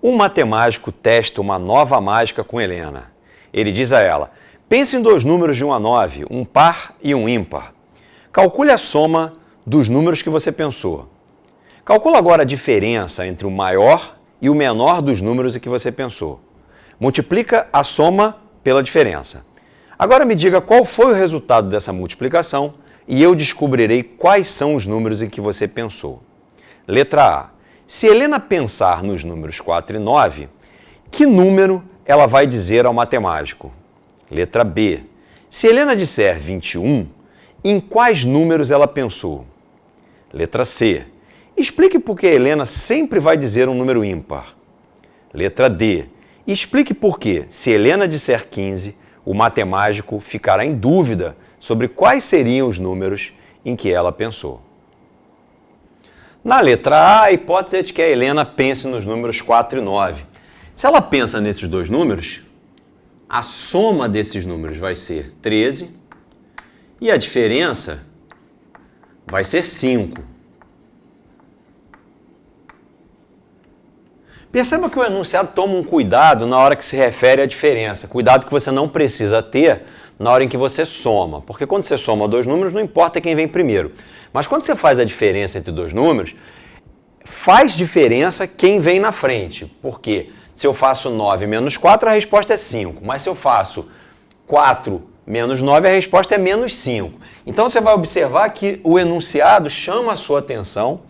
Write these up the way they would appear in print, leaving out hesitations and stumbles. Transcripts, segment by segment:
Um matemático testa uma nova mágica com Helena. Ele diz a ela: pense em dois números de 1 a 9, um par e um ímpar. Calcule a soma dos números que você pensou. Calcula agora a diferença entre o maior e o menor dos números que você pensou. Multiplica a soma pela diferença. Agora me diga qual foi o resultado dessa multiplicação e eu descobrirei quais são os números em que você pensou. Letra A. Se Helena pensar nos números 4 e 9, que número ela vai dizer ao matemático? Letra B. Se Helena disser 21, em quais números ela pensou? Letra C. Explique por que Helena sempre vai dizer um número ímpar. Letra D. Explique por que, se Helena disser 15, o matemático ficará em dúvida sobre quais seriam os números em que ela pensou. Na letra A, a hipótese é de que a Helena pense nos números 4 e 9. Se ela pensa nesses dois números, a soma desses números vai ser 13 e a diferença vai ser 5. Perceba que o enunciado toma um cuidado na hora que se refere à diferença. Cuidado que você não precisa ter na hora em que você soma. Porque quando você soma dois números, não importa quem vem primeiro. Mas quando você faz a diferença entre dois números, faz diferença quem vem na frente. Porque se eu faço 9 menos 4, a resposta é 5. Mas se eu faço 4 menos 9, a resposta é menos 5. Então você vai observar que o enunciado chama a sua atenção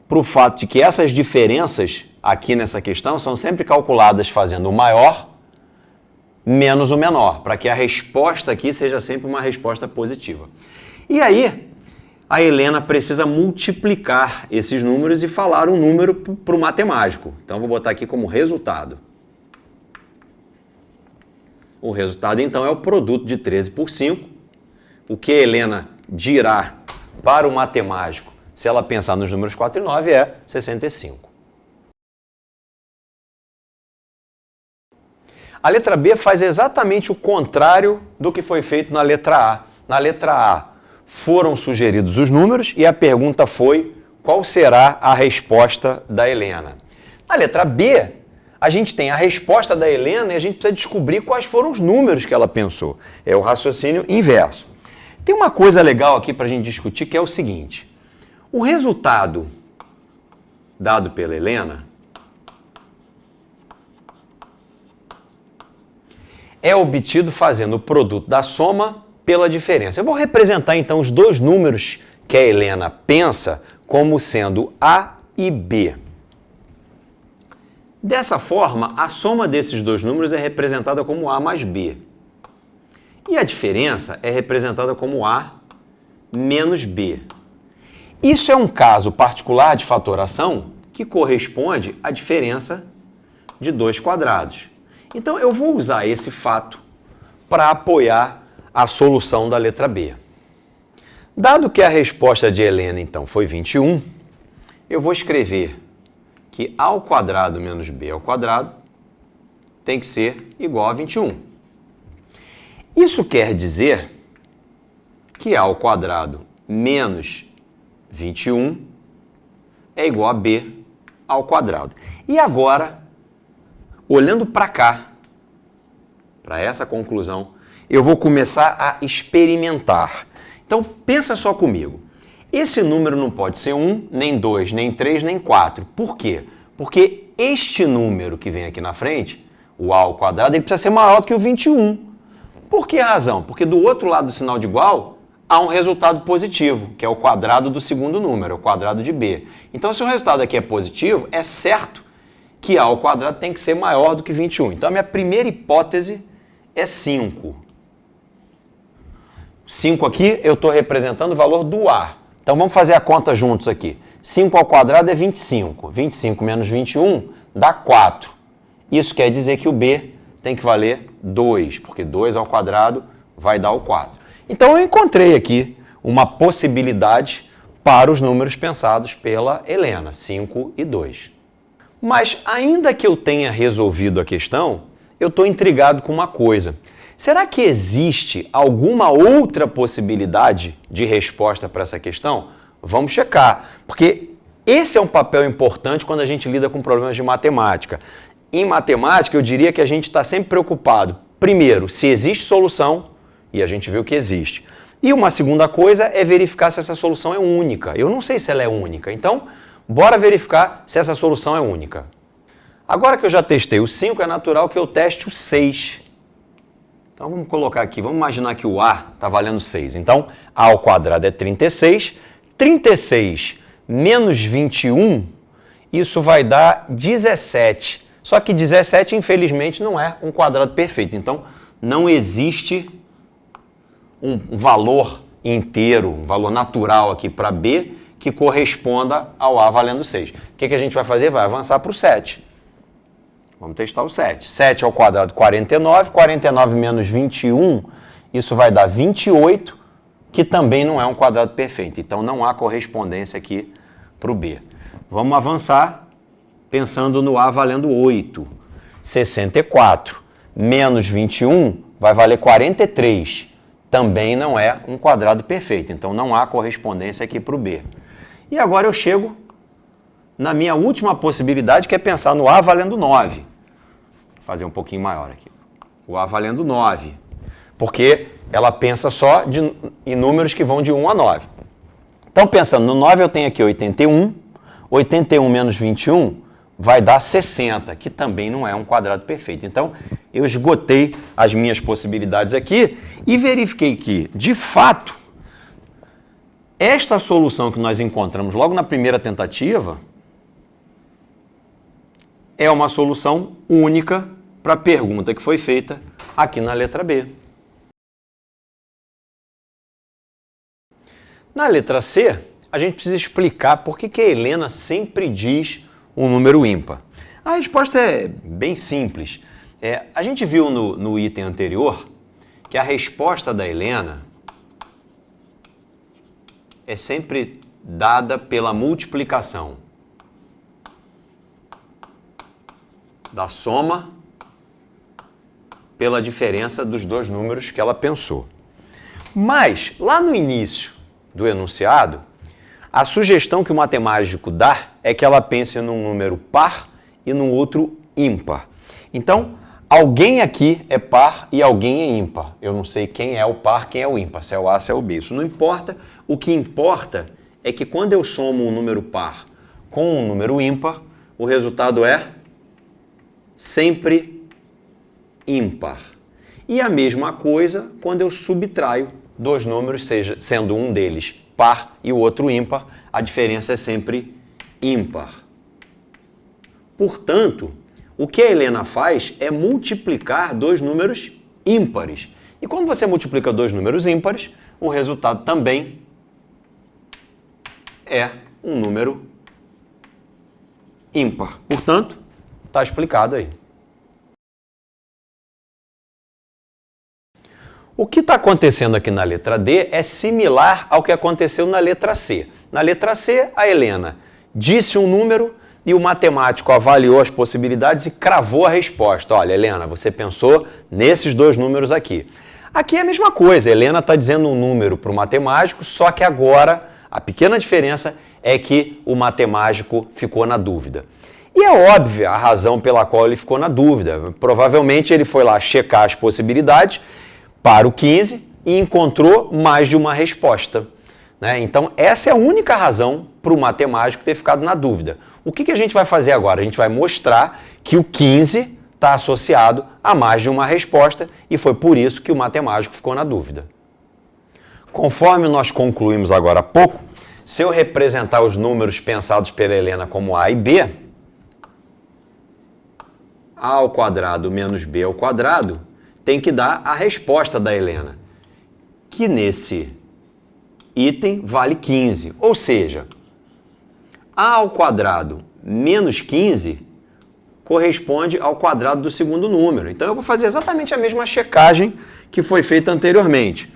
para o fato de que essas diferenças aqui nessa questão são sempre calculadas fazendo o maior menos o menor, para que a resposta aqui seja sempre uma resposta positiva. E aí, a Helena precisa multiplicar esses números e falar um número para o matemático. Então, vou botar aqui como resultado. O resultado, então, é o produto de 13 por 5. O que a Helena dirá para o matemático, se ela pensar nos números 4 e 9, é 65. A letra B faz exatamente o contrário do que foi feito na letra A. Na letra A foram sugeridos os números e a pergunta foi: qual será a resposta da Helena? Na letra B, a gente tem a resposta da Helena e a gente precisa descobrir quais foram os números que ela pensou. É o raciocínio inverso. Tem uma coisa legal aqui para a gente discutir que é o seguinte: o resultado dado pela Helena é obtido fazendo o produto da soma pela diferença. Eu vou representar então os dois números que a Helena pensa como sendo A e B. Dessa forma, a soma desses dois números é representada como A mais B. E a diferença é representada como A menos B. Isso é um caso particular de fatoração que corresponde à diferença de dois quadrados. Então, eu vou usar esse fato para apoiar a solução da letra B. Dado que a resposta de Helena, então, foi 21, eu vou escrever que A ao quadrado menos B ao quadrado tem que ser igual a 21. Isso quer dizer que A ao quadrado menos 21 é igual a B ao quadrado. E agora, olhando para cá, para essa conclusão, eu vou começar a experimentar. Então, pensa só comigo. Esse número não pode ser 1, nem 2, nem 3, nem 4. Por quê? Porque este número que vem aqui na frente, o A ao quadrado, ele precisa ser maior do que o 21. Por que razão? Porque do outro lado do sinal de igual, há um resultado positivo, que é o quadrado do segundo número, o quadrado de B. Então, se o resultado aqui é positivo, é certo que A ao quadrado tem que ser maior do que 21. Então, a minha primeira hipótese é 5. 5 aqui, eu estou representando o valor do A. Então, vamos fazer a conta juntos aqui. 5 ao quadrado é 25. 25 menos 21 dá 4. Isso quer dizer que o B tem que valer 2, porque 2 ao quadrado vai dar o 4. Então, eu encontrei aqui uma possibilidade para os números pensados pela Helena, 5 e 2. Mas, ainda que eu tenha resolvido a questão, eu estou intrigado com uma coisa. Será que existe alguma outra possibilidade de resposta para essa questão? Vamos checar, porque esse é um papel importante quando a gente lida com problemas de matemática. em matemática, eu diria que a gente está sempre preocupado, primeiro, se existe solução, e a gente viu que existe. E uma segunda coisa é verificar se essa solução é única. Eu não sei se ela é única, então, bora verificar se essa solução é única. Agora que eu já testei o 5, é natural que eu teste o 6. Então, vamos colocar aqui, vamos imaginar que o A está valendo 6. Então, A ao quadrado é 36. 36 menos 21, isso vai dar 17. Só que 17, infelizmente, não é um quadrado perfeito. Então, não existe um valor inteiro, um valor natural aqui para B que corresponda ao A valendo 6. O que a gente vai fazer? Vai avançar para o 7. Vamos testar o 7. 7 ao quadrado, 49. 49 menos 21, isso vai dar 28, que também não é um quadrado perfeito. Então, não há correspondência aqui para o B. Vamos avançar pensando no A valendo 8. 64 menos 21 vai valer 43. Também não é um quadrado perfeito. Então, não há correspondência aqui para o B. E agora eu chego na minha última possibilidade, que é pensar no A valendo 9. Vou fazer um pouquinho maior aqui. O A valendo 9. Porque ela pensa só em números que vão de 1 a 9. Então, pensando no 9, eu tenho aqui 81. 81 menos 21 vai dar 60, que também não é um quadrado perfeito. Então, eu esgotei as minhas possibilidades aqui e verifiquei que, de fato, esta solução que nós encontramos logo na primeira tentativa é uma solução única para a pergunta que foi feita aqui na letra B. Na letra C, a gente precisa explicar por que a Helena sempre diz um número ímpar. A resposta é bem simples. A gente viu no item anterior que a resposta da Helena é sempre dada pela multiplicação da soma pela diferença dos dois números que ela pensou. Mas, lá no início do enunciado, a sugestão que o matemático dá é que ela pense num número par e num outro ímpar. Então, alguém aqui é par e alguém é ímpar. Eu não sei quem é o par, quem é o ímpar, se é o A, se é o B. Isso não importa. O que importa é que quando eu somo um número par com um número ímpar, o resultado é sempre ímpar. E a mesma coisa quando eu subtraio dois números, sendo um deles par e o outro ímpar, a diferença é sempre ímpar. Portanto, o que a Helena faz é multiplicar dois números ímpares. E quando você multiplica dois números ímpares, o resultado também é um número ímpar. Portanto, está explicado aí. O que está acontecendo aqui na letra D é similar ao que aconteceu na letra C. Na letra C, a Helena disse um número e o matemático avaliou as possibilidades e cravou a resposta. Olha, Helena, você pensou nesses dois números aqui. Aqui é a mesma coisa, a Helena está dizendo um número para o matemático, só que agora a pequena diferença é que o matemático ficou na dúvida. E é óbvia a razão pela qual ele ficou na dúvida. Provavelmente ele foi lá checar as possibilidades para o 15 e encontrou mais de uma resposta. Né? Então, essa é a única razão para o matemático ter ficado na dúvida. O que a gente vai fazer agora? A gente vai mostrar que o 15 está associado a mais de uma resposta e foi por isso que o matemático ficou na dúvida. Conforme nós concluímos agora há pouco, se eu representar os números pensados pela Helena como A e B, A ao quadrado menos B ao quadrado tem que dar a resposta da Helena, que nesse item vale 15. Ou seja, A ao quadrado menos 15 corresponde ao quadrado do segundo número. Então, eu vou fazer exatamente a mesma checagem que foi feita anteriormente.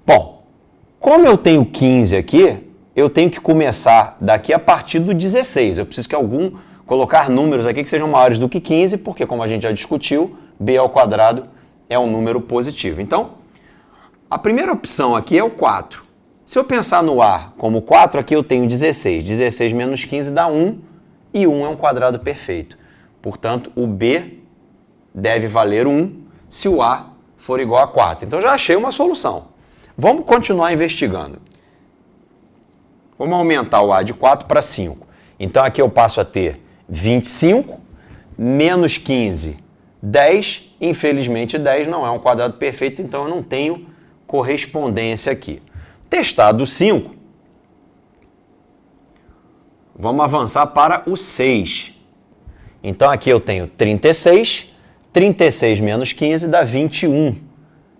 Bom, como eu tenho 15 aqui, eu tenho que começar daqui a partir do 16. Eu preciso colocar números aqui que sejam maiores do que 15, porque, como a gente já discutiu, B ao quadrado é um número positivo. Então, a primeira opção aqui é o 4. Se eu pensar no A como 4, aqui eu tenho 16. 16 menos 15 dá 1, e 1 é um quadrado perfeito. Portanto, o B deve valer 1 se o A for igual a 4. Então, já achei uma solução. Vamos continuar investigando. Vamos aumentar o A de 4 para 5. Então, aqui eu passo a ter 25 menos 15, 10. Infelizmente, 10 não é um quadrado perfeito, então eu não tenho correspondência aqui. Testado o 5, vamos avançar para o 6. Então, aqui eu tenho 36, 36 menos 15 dá 21.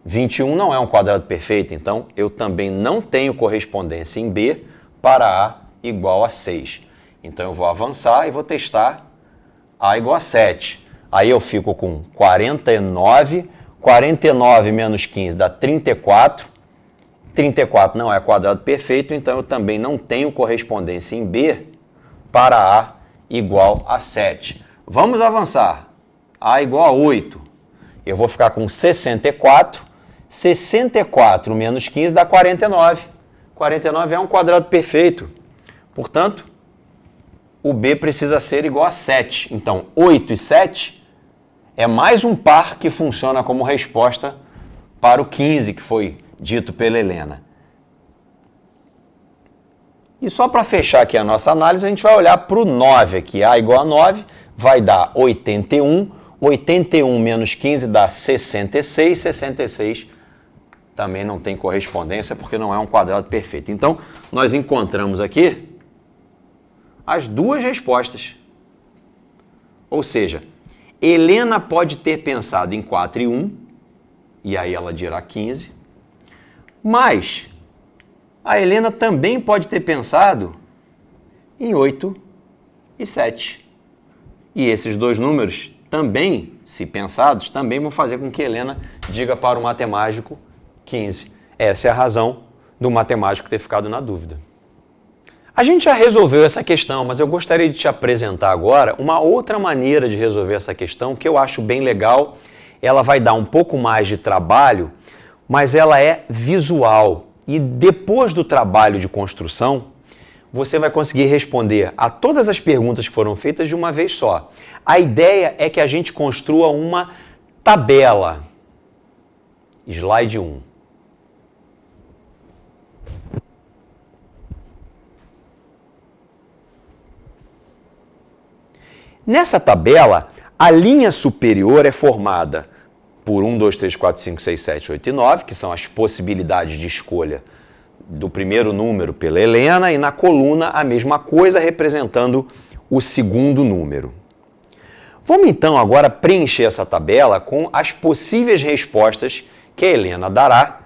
21 não é um quadrado perfeito, então eu também não tenho correspondência em B para A igual a 6. Então, eu vou avançar e vou testar A igual a 7. Aí eu fico com 49, 49 menos 15 dá 34. 34 não é quadrado perfeito, então eu também não tenho correspondência em B para A igual a 7. Vamos avançar. A igual a 8. Eu vou ficar com 64. 64 menos 15 dá 49. 49 é um quadrado perfeito. Portanto, o B precisa ser igual a 7. Então, 8 e 7 é mais um par que funciona como resposta para o 15, que foi dito pela Helena. E só para fechar aqui a nossa análise, a gente vai olhar para o 9 aqui. A igual a 9 vai dar 81. 81 menos 15 dá 66. 66 também não tem correspondência porque não é um quadrado perfeito. Então, nós encontramos aqui as duas respostas. Ou seja, Helena pode ter pensado em 4 e 1, e aí ela dirá 15, mas a Helena também pode ter pensado em 8 e 7. E esses dois números também, se pensados, também vão fazer com que Helena diga para o matemático 15. Essa é a razão do matemático ter ficado na dúvida. A gente já resolveu essa questão, mas eu gostaria de te apresentar agora uma outra maneira de resolver essa questão que eu acho bem legal. Ela vai dar um pouco mais de trabalho, mas ela é visual. E depois do trabalho de construção, você vai conseguir responder a todas as perguntas que foram feitas de uma vez só. A ideia é que a gente construa uma tabela. Slide 1. Nessa tabela, a linha superior é formada por 1, 2, 3, 4, 5, 6, 7, 8 e 9, que são as possibilidades de escolha do primeiro número pela Helena, e na coluna a mesma coisa, representando o segundo número. Vamos então agora preencher essa tabela com as possíveis respostas que a Helena dará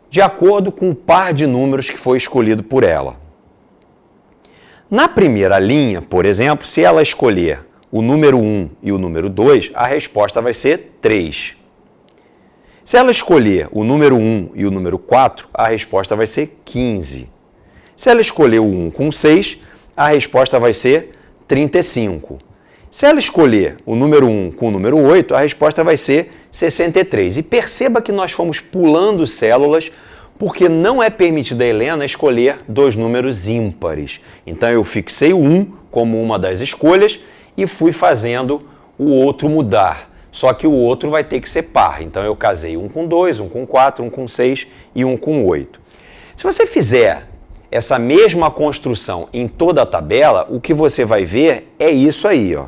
de acordo com o par de números que foi escolhido por ela. Na primeira linha, por exemplo, se ela escolher o número 1 e o número 2, a resposta vai ser 3. Se ela escolher o número 1 e o número 4, a resposta vai ser 15. Se ela escolher o 1 com 6, a resposta vai ser 35. Se ela escolher o número 1 com o número 8, a resposta vai ser 63. E perceba que nós fomos pulando células porque não é permitido a Helena escolher dois números ímpares. Então eu fixei o 1 como uma das escolhas e fui fazendo o outro mudar. Só que o outro vai ter que ser par. Então eu casei 1 com 2, 1 com 4, 1 com 6 e 1 com 8. Se você fizer essa mesma construção em toda a tabela, o que você vai ver é isso aí, ó.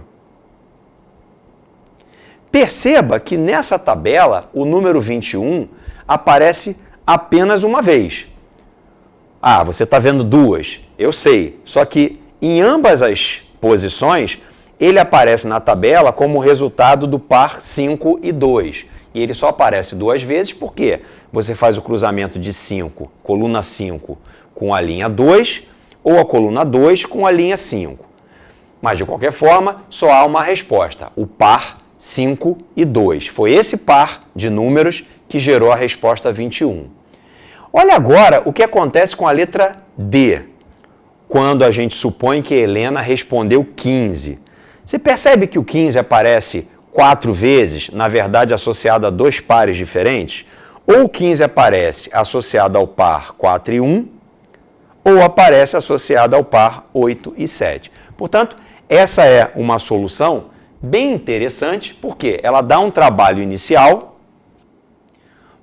Perceba que nessa tabela o número 21 aparece apenas uma vez. Ah, você está vendo duas, eu sei. Só que em ambas as posições, ele aparece na tabela como resultado do par 5 e 2. E ele só aparece duas vezes porque você faz o cruzamento de 5, coluna 5, com a linha 2, ou a coluna 2 com a linha 5. Mas, de qualquer forma, só há uma resposta, o par 5 e 2. Foi esse par de números que gerou a resposta 21. Olha agora o que acontece com a letra D, quando a gente supõe que Helena respondeu 15. Você percebe que o 15 aparece 4 vezes, na verdade associado a dois pares diferentes? Ou o 15 aparece associado ao par 4 e 1, ou aparece associado ao par 8 e 7. Portanto, essa é uma solução bem interessante, porque ela dá um trabalho inicial,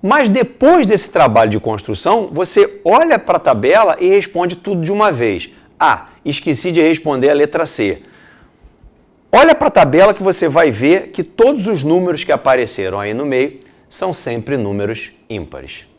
mas depois desse trabalho de construção, você olha para a tabela e responde tudo de uma vez. Ah, esqueci de responder a letra C. Olha para a tabela que você vai ver que todos os números que apareceram aí no meio são sempre números ímpares.